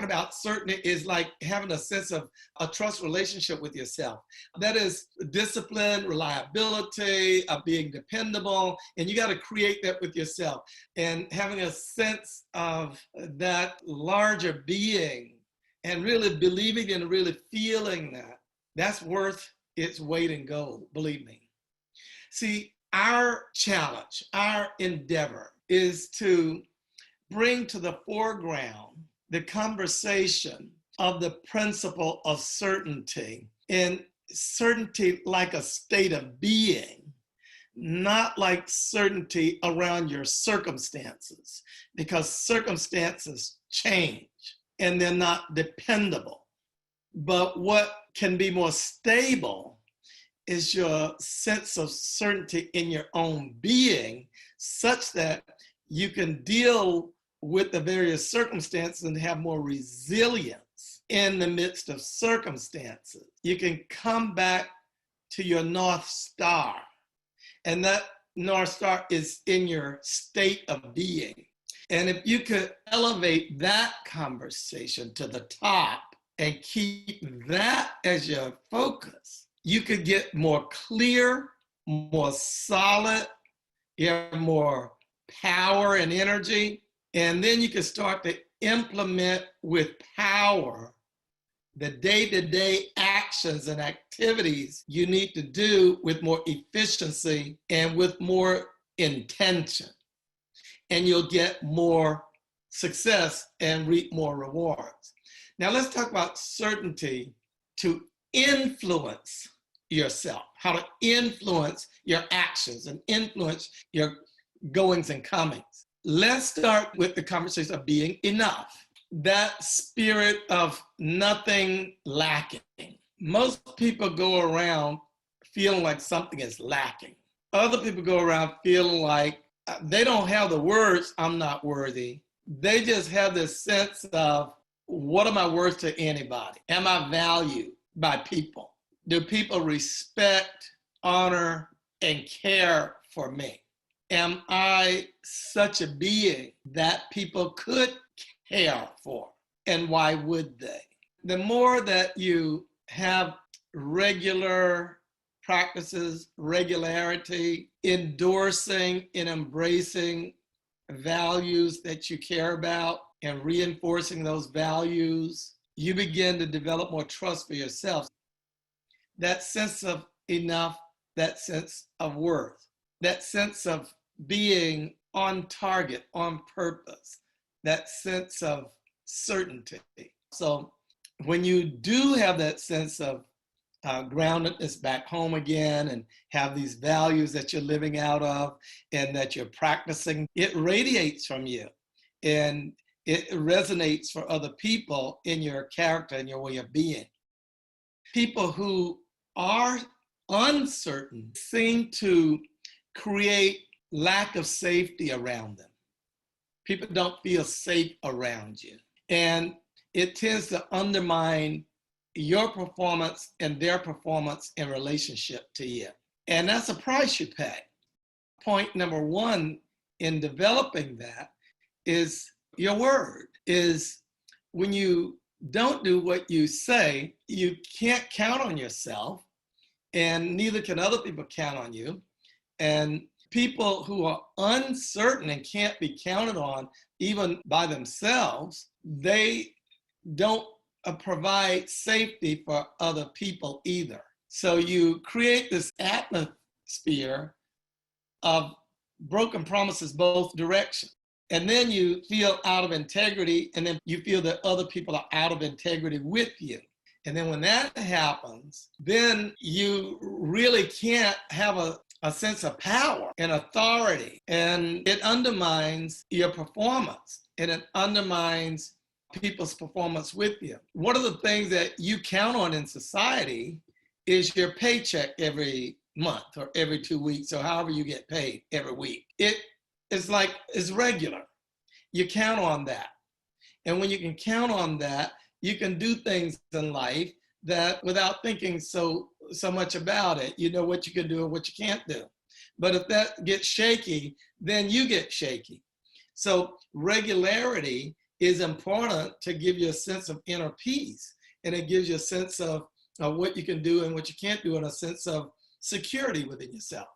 talking about certainty is like having a sense of a trust relationship with yourself. That is discipline, reliability, being dependable, and you got to create that with yourself. And having a sense of that larger being and really believing and really feeling that, that's worth its weight in gold, believe me. See, our challenge, our endeavor is to bring to the foreground the conversation of the principle of certainty, and certainty like a state of being, not like certainty around your circumstances, because circumstances change and they're not dependable. But what can be more stable is your sense of certainty in your own being, such that you can deal with the various circumstances and have more resilience in the midst of circumstances. You can come back to your North Star, and that North Star is in your state of being. And if you could elevate that conversation to the top and keep that as your focus, you could get more clear, more solid, you have more power and energy. And then you can start to implement with power the day-to-day actions and activities you need to do with more efficiency and with more intention. And you'll get more success and reap more rewards. Now let's talk about certainty to influence yourself, how to influence your actions and influence your goings and comings. Let's start with the conversation of being enough. That spirit of nothing lacking. Most people go around feeling like something is lacking. Other people go around feeling like they don't have the words, I'm not worthy. They just have this sense of, what am I worth to anybody? Am I valued by people? Do people respect, honor, and care for me? Am I such a being that people could care for? And why would they? The more that you have regular practices, regularity, endorsing and embracing values that you care about and reinforcing those values, you begin to develop more trust for yourself. That sense of enough, that sense of worth, that sense of being on target, on purpose, that sense of certainty. So when you do have that sense of groundedness back home again and have these values that you're living out of and that you're practicing, it radiates from you and it resonates for other people in your character and your way of being. People who are uncertain seem to create lack of safety around them. People don't feel safe around you. And it tends to undermine your performance and their performance in relationship to you. And that's a price you pay. Point number one in developing that is your word. Is when you don't do what you say, you can't count on yourself, and neither can other people count on you. And people who are uncertain and can't be counted on even by themselves, they don't provide safety for other people either. So you create this atmosphere of broken promises both directions. And then you feel out of integrity, and then you feel that other people are out of integrity with you. And then when that happens, then you really can't have a sense of power and authority, and it undermines your performance, and it undermines people's performance with you. One of the things that you count on in society is your paycheck every month or every 2 weeks, or however you get paid every week. It's regular. You count on that. And when you can count on that, you can do things in life that without thinking so much about it, you know what you can do and what you can't do. But if that gets shaky, then you get shaky. So regularity is important to give you a sense of inner peace. And it gives you a sense of what you can do and what you can't do, and a sense of security within yourself.